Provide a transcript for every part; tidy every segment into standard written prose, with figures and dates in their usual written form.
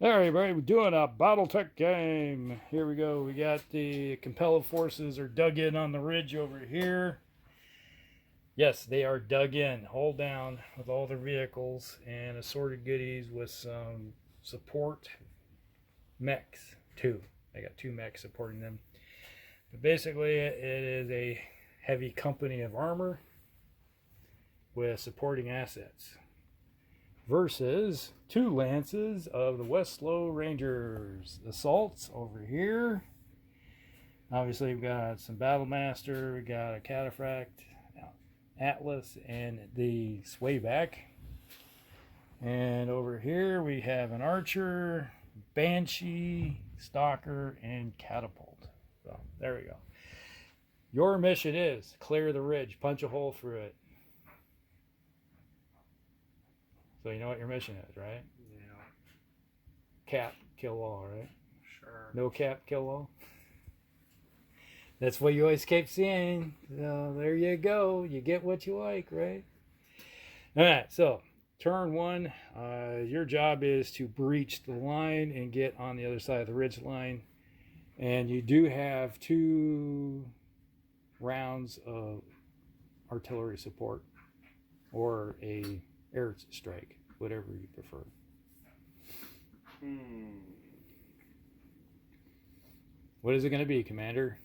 Hey everybody, we're doing a Battletech game. Here we go. We got the compelled forces are dug in on the ridge over here. Yes, they are dug in, hold down with all their vehicles and assorted goodies with some support mechs too. They got two mechs supporting them. But basically it is a heavy company of armor with supporting assets versus two lances of the Westlow Rangers. Assaults over here. Obviously, we've got some Battlemaster, we got a Cataphract, Atlas, and the Swayback. And over here, we have an Archer, Banshee, Stalker, and Catapult. So, there we go. Your mission is clear the ridge, punch a hole through it. So you know what your mission is, right? Yeah. Cap, kill all, right? Sure. No cap, kill all. That's what you always keep seeing. So there you go. You get what you like, right? All right, so turn one. Your job is to breach the line and get on the other side of the ridge line. And you do have 2 rounds of artillery support or a air strike, whatever you prefer. What is it going to be, Commander?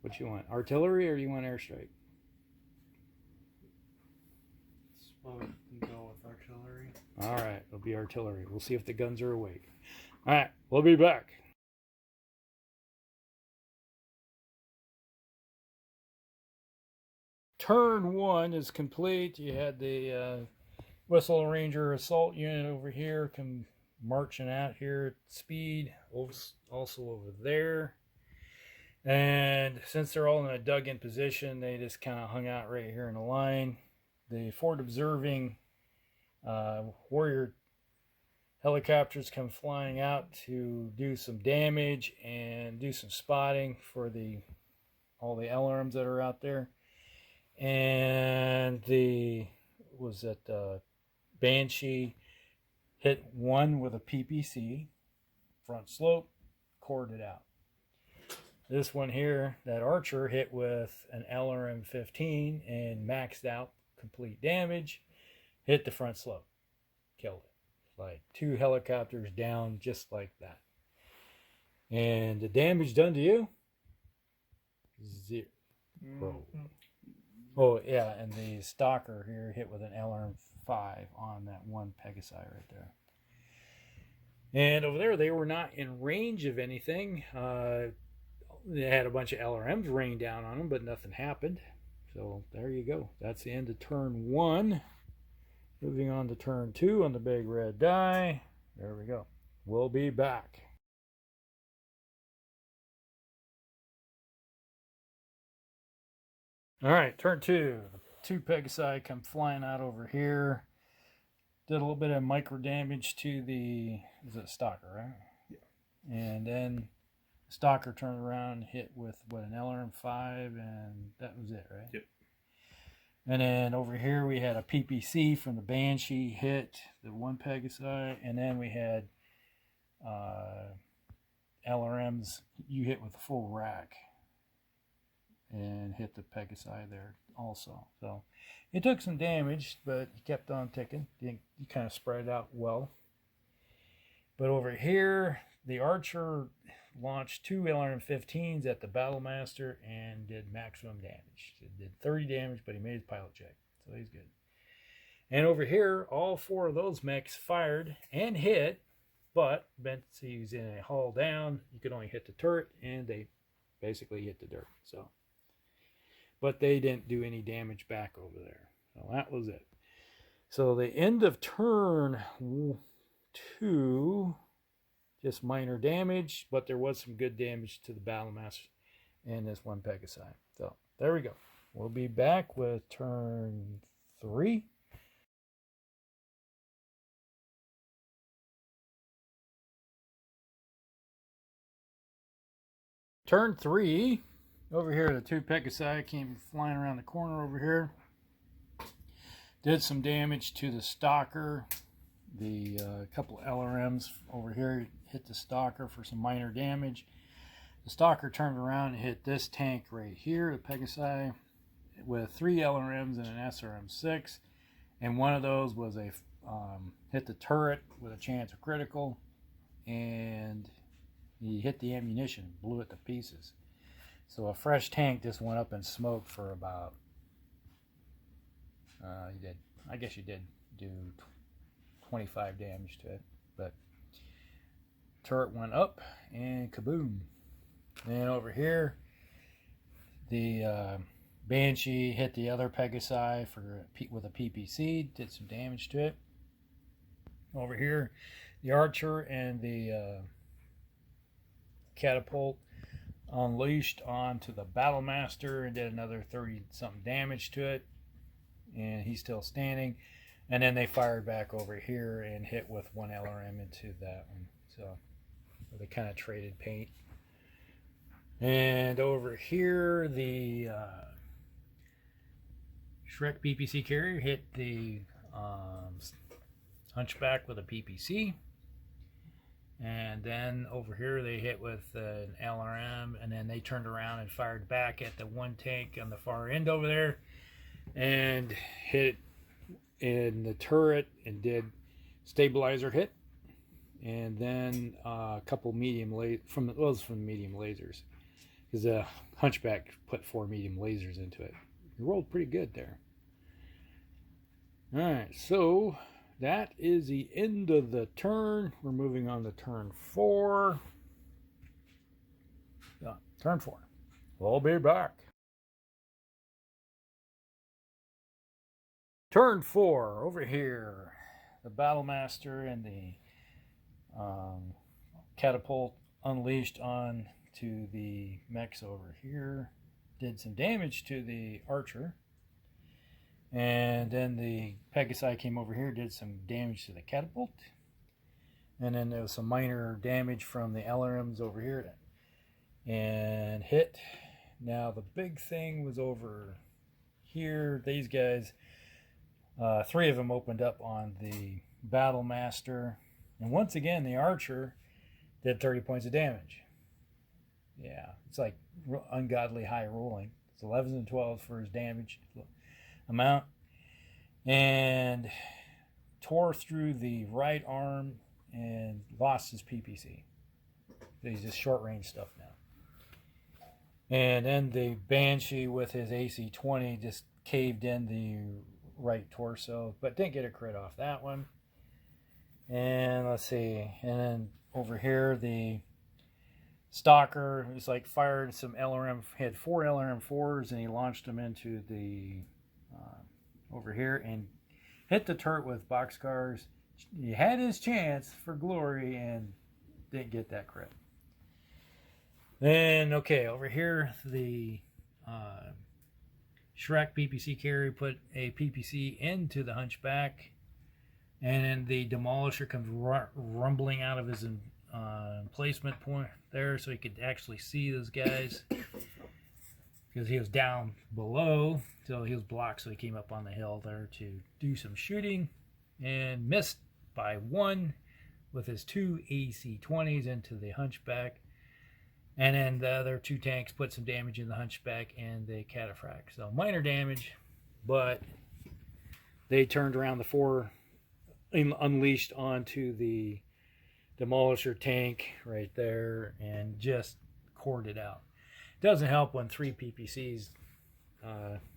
What you want? Artillery or you want airstrike? Let's go with artillery. All right, it'll be artillery. We'll see if the guns are awake. All right, we'll be back. Turn 1 is complete. You had the Westlow Ranger assault unit over here come marching out here at speed, also over there. And since they're all in a dug-in position, they just kind of hung out right here in a line. The forward-observing warrior helicopters come flying out to do some damage and do some spotting for all the LRMs that are out there. And the Banshee hit one with a PPC, front slope, corded out. This one here, that Archer, hit with an LRM-15 and maxed out complete damage, hit the front slope, killed it. Like 2 helicopters down just like that. And the damage done to you? 0. Oh, yeah, and the Stalker here hit with an LRM-5 on that one Pegasi right there. And over there, they were not in range of anything. They had a bunch of LRMs rain down on them, but nothing happened. So there you go. That's the end of turn 1. Moving on to turn 2 on the big red die. There we go. We'll be back. All right, turn 2. 2 Pegasi come flying out over here. Did a little bit of micro damage to the Stalker, right? Yeah. And then Stalker turned around and hit with an LRM-5, and that was it, right? Yep. And then over here we had a PPC from the Banshee hit the one Pegasi, and then we had LRMs you hit with a full rack and hit the Pegasi there also. So it took some damage, but he kept on ticking. You kind of spread it out well. But over here, the Archer launched 2 LRM-15s at the Battlemaster and did maximum damage. It did 30 damage, but he made his pilot check, so he's good. And over here, all 4 of those mechs fired and hit, but since he was in a hull down, you could only hit the turret, and they basically hit the dirt. So, but they didn't do any damage back over there. So that was it. So the end of turn 2, just minor damage, but there was some good damage to the Battlemaster and this one Pegasi. So there we go. We'll be back with turn 3. Turn 3. Over here, the 2 Pegasi came flying around the corner over here. Did some damage to the Stalker The couple LRMs over here hit the stalker for some minor damage. The stalker turned around and hit this tank right here, the Pegasi, with 3 LRMs and an SRM-6, and one of those was a hit the turret with a chance of critical, and he hit the ammunition, blew it to pieces. So a fresh tank just went up in smoke for about, I guess you did do 25 damage to it, but turret went up and kaboom. And over here, the Banshee hit the other Pegasi with a PPC, did some damage to it. Over here, the Archer and the Catapult unleashed onto the Battlemaster and did another 30-something damage to it. And he's still standing. And then they fired back over here and hit with 1 LRM into that one. So they kind of traded paint. And over here, the Shrek PPC carrier hit the Hunchback with a PPC. And then over here they hit with an LRM, and then they turned around and fired back at the one tank on the far end over there and hit in the turret and did stabilizer hit. And then a couple medium from the medium lasers, because the Hunchback put 4 medium lasers into it. It rolled pretty good there. All right, so that is the end of the turn. We're moving on to turn 4. Turn 4. We'll be back. Turn 4, over here. The Battlemaster and the Catapult unleashed on to the mechs over here. Did some damage to the Archer. And then the Pegasi came over here, did some damage to the Catapult. And then there was some minor damage from the LRMs over here and hit. Now the big thing was over here. These guys, 3 of them opened up on the Battlemaster. And once again, the Archer did 30 points of damage. Yeah, it's like ungodly high rolling. It's 11s and 12s for his damage amount, and tore through the right arm and lost his PPC. He's just short range stuff now. And then the Banshee with his AC-20 just caved in the right torso, but didn't get a crit off that one. And let's see, and then over here the Stalker was like fired some LRM, had 4 LRM-4s, and he launched them into the over here and hit the turret with boxcars. He had his chance for glory and didn't get that crit. Then, okay, over here, the Shrek PPC carrier put a PPC into the Hunchback, and then the Demolisher comes rumbling out of his placement point there so he could actually see those guys, because he was down below, so he was blocked, so he came up on the hill there to do some shooting and missed by 1 with his 2 AC-20s into the Hunchback. And then the other 2 tanks put some damage in the Hunchback and the Cataphract. So minor damage, but they turned around the 4 unleashed onto the Demolisher tank right there and just cored it out. Doesn't help when 3 PPCs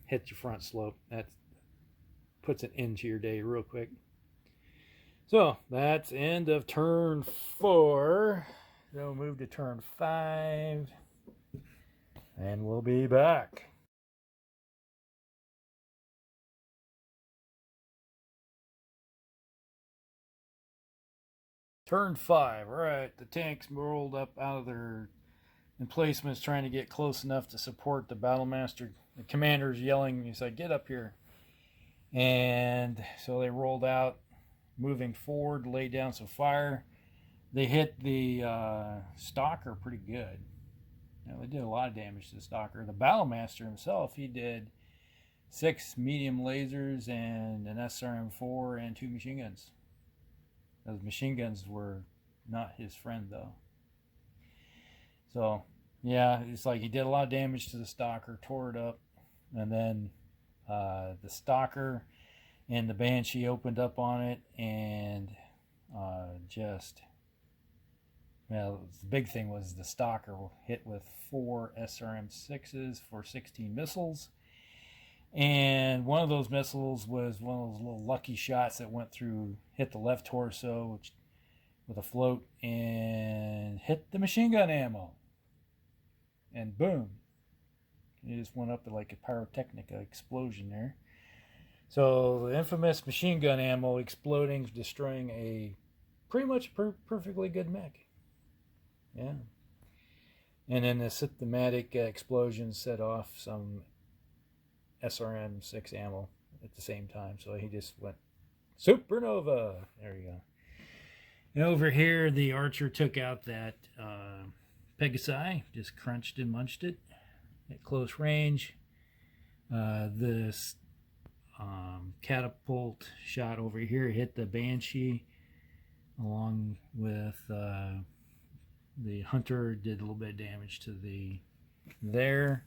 hit your front slope. That puts an end to your day real quick. So that's end of turn 4. Then we'll move to turn 5, and we'll be back. Turn 5. All right, the tanks rolled up out of their emplacements, trying to get close enough to support the Battlemaster. The commander's yelling. He's like, "Get up here!" And so they rolled out, moving forward, laid down some fire. They hit the Stalker pretty good. Now, they did a lot of damage to the Stalker. The Battlemaster himself, he did 6 medium lasers and an SRM-4 and 2 machine guns. Those machine guns were not his friend, though. So, yeah, it's like he did a lot of damage to the stalker, tore it up, and then the stalker and the Banshee opened up on it, and well, the big thing was the stalker hit with 4 SRM-6s for 16 missiles. And one of those missiles was one of those little lucky shots that went through, hit the left torso with a float, and hit the machine gun ammo. And boom. It just went up like a pyrotechnica explosion there. So the infamous machine gun ammo exploding, destroying a pretty much perfectly good mech. Yeah. And then the systematic explosion set off some SRM-6 ammo at the same time. So he just went supernova. There you go. And over here, the archer took out that Pegasi, just crunched and munched it at close range. This catapult shot over here hit the Banshee, along with the Hunter did a little bit of damage to their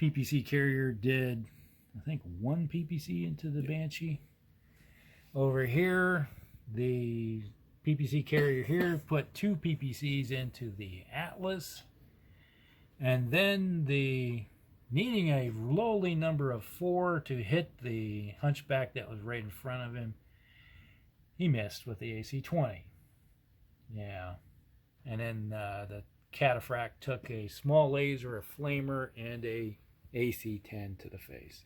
PPC carrier did, I think, 1 PPC into the Banshee. Over here, the PPC carrier here put 2 PPCs into the Atlas, and then needing a lowly number of 4 to hit the Hunchback that was right in front of him, he missed with the AC-20. Yeah. And then the Cataphract took a small laser, a flamer, and a AC-10 to the face.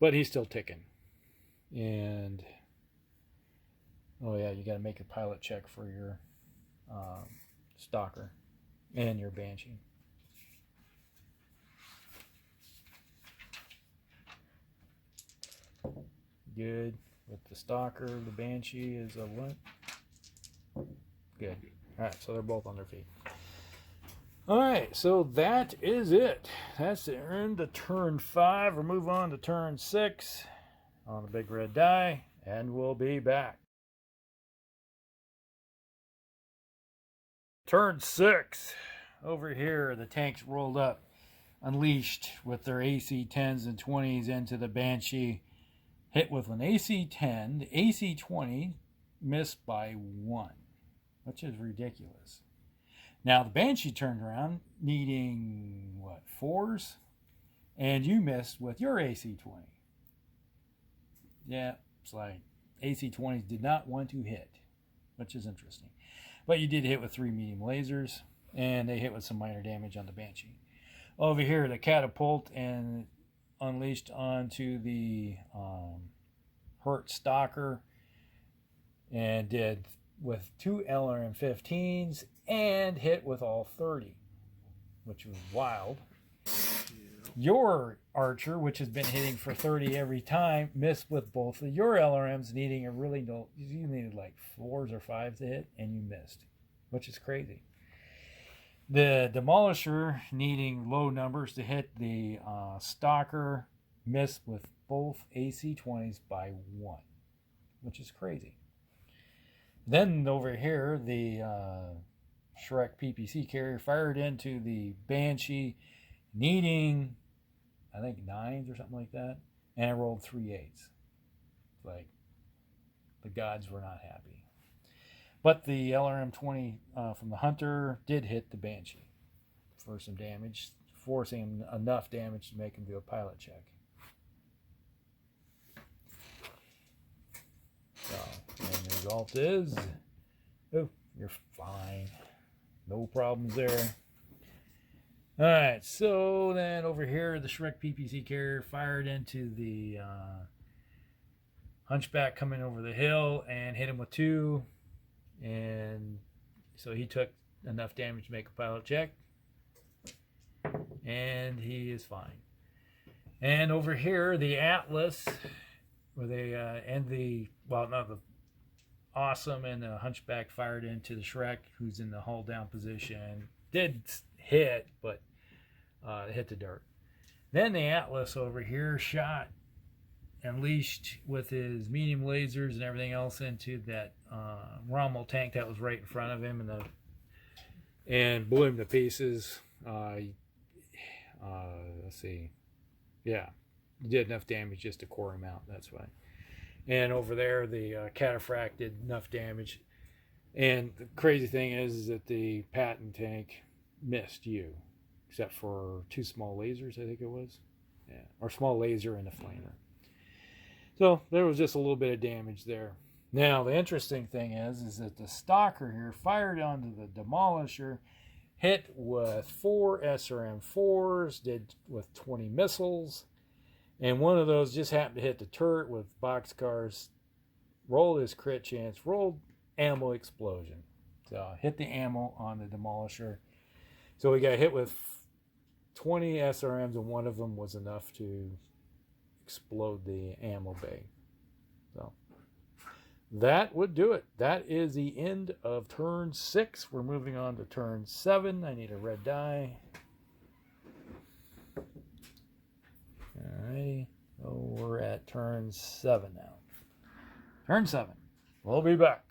But he's still ticking. And, oh yeah, you got to make a pilot check for your Stalker and your Banshee. Good. With the Stalker, the Banshee is a what? Good. Alright, so they're both on their feet. Alright, so that is it. That's the end of turn 5. We'll move on to turn 6 on the big red die, and we'll be back. Turn 6. Over here, the tanks rolled up, unleashed with their AC-10s and 20s into the Banshee. Hit with an AC-10. The AC-20 missed by 1. Which is ridiculous. Now, the Banshee turned around needing, 4s? And you missed with your AC-20. Yeah, it's like AC-20s did not want to hit, which is interesting. But you did hit with 3 medium lasers, and they hit with some minor damage on the Banshee. Over here, the Catapult and unleashed onto the hurt Stalker, and did with 2 LRM-15s and hit with all 30, which was wild. Your Archer, which has been hitting for 30 every time, missed with both of your LRMs, needing you needed like 4s or 5s to hit, and you missed, which is crazy. The Demolisher, needing low numbers to hit the Stalker, missed with both AC-20s by 1, which is crazy. Then over here, the Shrek PPC carrier fired into the Banshee, needing, I think, 9s or something like that, and it rolled 3 8s. Like, the gods were not happy. But the LRM-20 from the Hunter did hit the Banshee for some damage, forcing enough damage to make him do a pilot check. So, and the result is, oh, you're fine. No problems there. Alright, so then over here, the Shrek PPC carrier fired into the Hunchback coming over the hill and hit him with 2. And so he took enough damage to make a pilot check. And he is fine. And over here, the Atlas, where they the Awesome and the Hunchback fired into the Shrek, who's in the hull down position. Did hit, but hit the dirt. Then the Atlas over here shot, unleashed with his medium lasers and everything else into that Rommel tank that was right in front of him, and blew him to pieces. Let's see. Yeah, did enough damage just to core him out. That's why. And over there, the Cataphract did enough damage. And the crazy thing is that the Patton tank missed you, except for 2 small lasers, I think it was. Yeah, or small laser and a flamer. So there was just a little bit of damage there. Now, the interesting thing is that the Stalker here fired onto the Demolisher, hit with 4 SRM-4s, did with 20 missiles, and one of those just happened to hit the turret with boxcars, rolled his crit chance, rolled ammo explosion. So hit the ammo on the Demolisher. So we got hit with 20 SRMs, and one of them was enough to explode the ammo bay. So that would do it. That is the end of turn 6. We're moving on to turn 7. I need a red die. Alrighty. So we're at turn 7 now. Turn 7. We'll be back.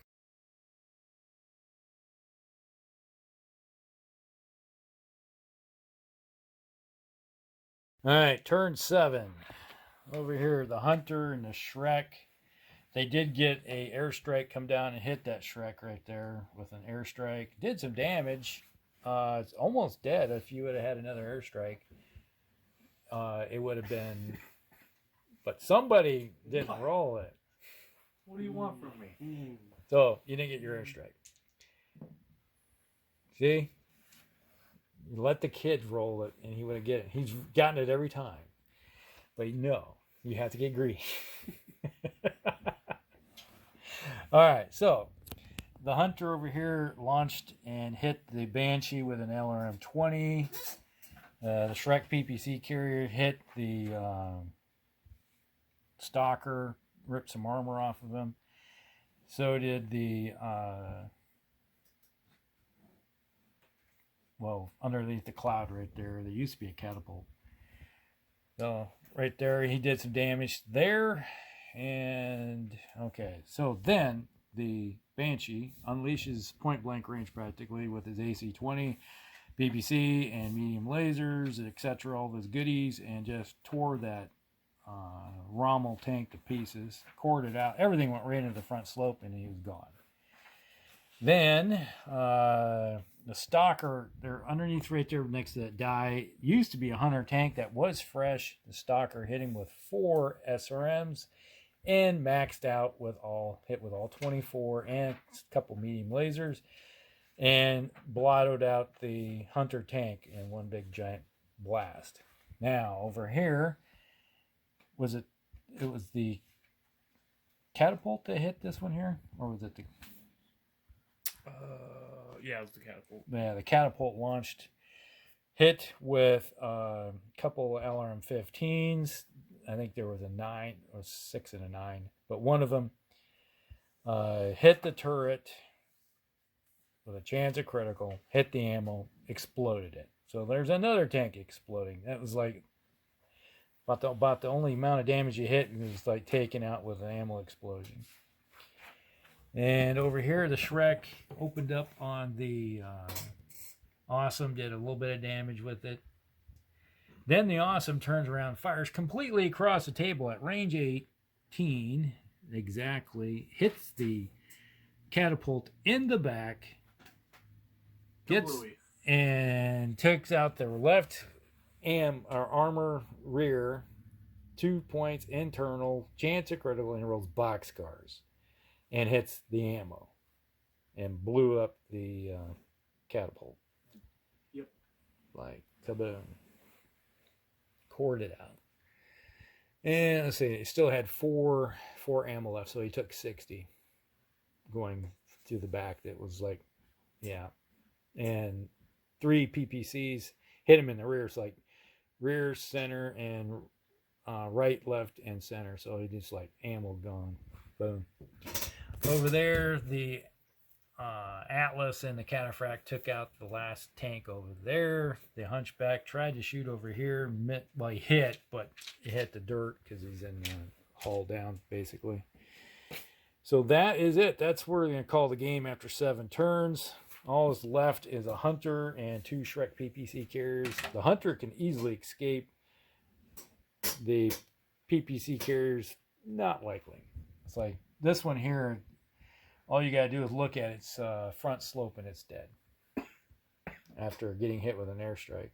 Alright, turn 7. Over here, the Hunter and the Shrek. They did get a airstrike come down and hit that Shrek right there with an airstrike. Did some damage. It's almost dead. If you would have had another airstrike, it would have been... But somebody didn't roll it. What do you want from me? So, you didn't get your airstrike. See? You let the kid roll it, and he would have get it. He's gotten it every time. But no, you have to get greedy. All right, so the Hunter over here launched and hit the Banshee with an LRM-20. The Shrek PPC carrier hit the Stalker, ripped some armor off of him. So did the, underneath the cloud right there, there used to be a catapult. So right there, he did some damage there. And, okay, so then the Banshee unleashes point-blank range practically with his AC-20, PPC, and medium lasers, etc., all those goodies, and just tore that Rommel tank to pieces, cored it out. Everything went right into the front slope, and he was gone. Then the Stalker, they're underneath right there next to that die, used to be a Hunter tank that was fresh. The Stalker hit him with 4 SRMs and maxed out with hit with all 24 and a couple medium lasers, and blotted out the Hunter tank in one big giant blast. Now over here, it was the catapult that hit this one here, or was it the Yeah, it was the catapult. Yeah, the catapult launched, hit with a couple LRM-15s. I think there was a 9 or 6 and a 9, but one of them hit the turret with a chance of critical, hit the ammo, exploded it. So there's another tank exploding. That was like about the only amount of damage you hit, was like taken out with an ammo explosion. And over here, the Shrek opened up on the Awesome, did a little bit of damage with it. Then the Awesome turns around, fires completely across the table at range 18, exactly, hits the catapult in the back, and takes out the left armor rear, 2 points internal, chance of critical, and rolls boxcars. And hits the ammo and blew up the catapult. Yep. Like kaboom. Cored it out. And let's see, he still had 4 ammo left, so he took 60 going to the back. That was like, yeah. And 3 PPCs hit him in the rear. It's like rear, center, and right, left, and center. So he just like ammo gone. Boom. Over there, the Atlas and the Cataphract took out the last tank over there. The Hunchback tried to shoot over here. Well, he hit, but he hit the dirt because he's in the hull down, basically. So that is it. That's where we're going to call the game after 7 turns. All that's left is a hunter and 2 Shrek PPC carriers. The hunter can easily escape. The PPC carriers, not likely. It's like this one here, all you got to do is look at its front slope and it's dead. After getting hit with an airstrike.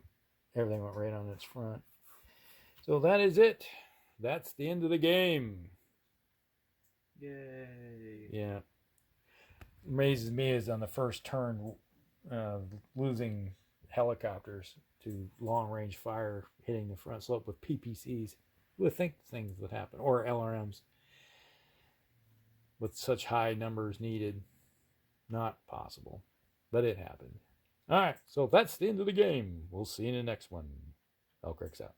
Everything went right on its front. So that is it. That's the end of the game. Yay. Yeah. Amazes me is on the first turn, losing helicopters to long range fire, hitting the front slope with PPCs. You would think things would happen, or LRMs with such high numbers needed. Not possible, but it happened. All right, so that's the end of the game. We'll see you in the next one. Elcrick's out.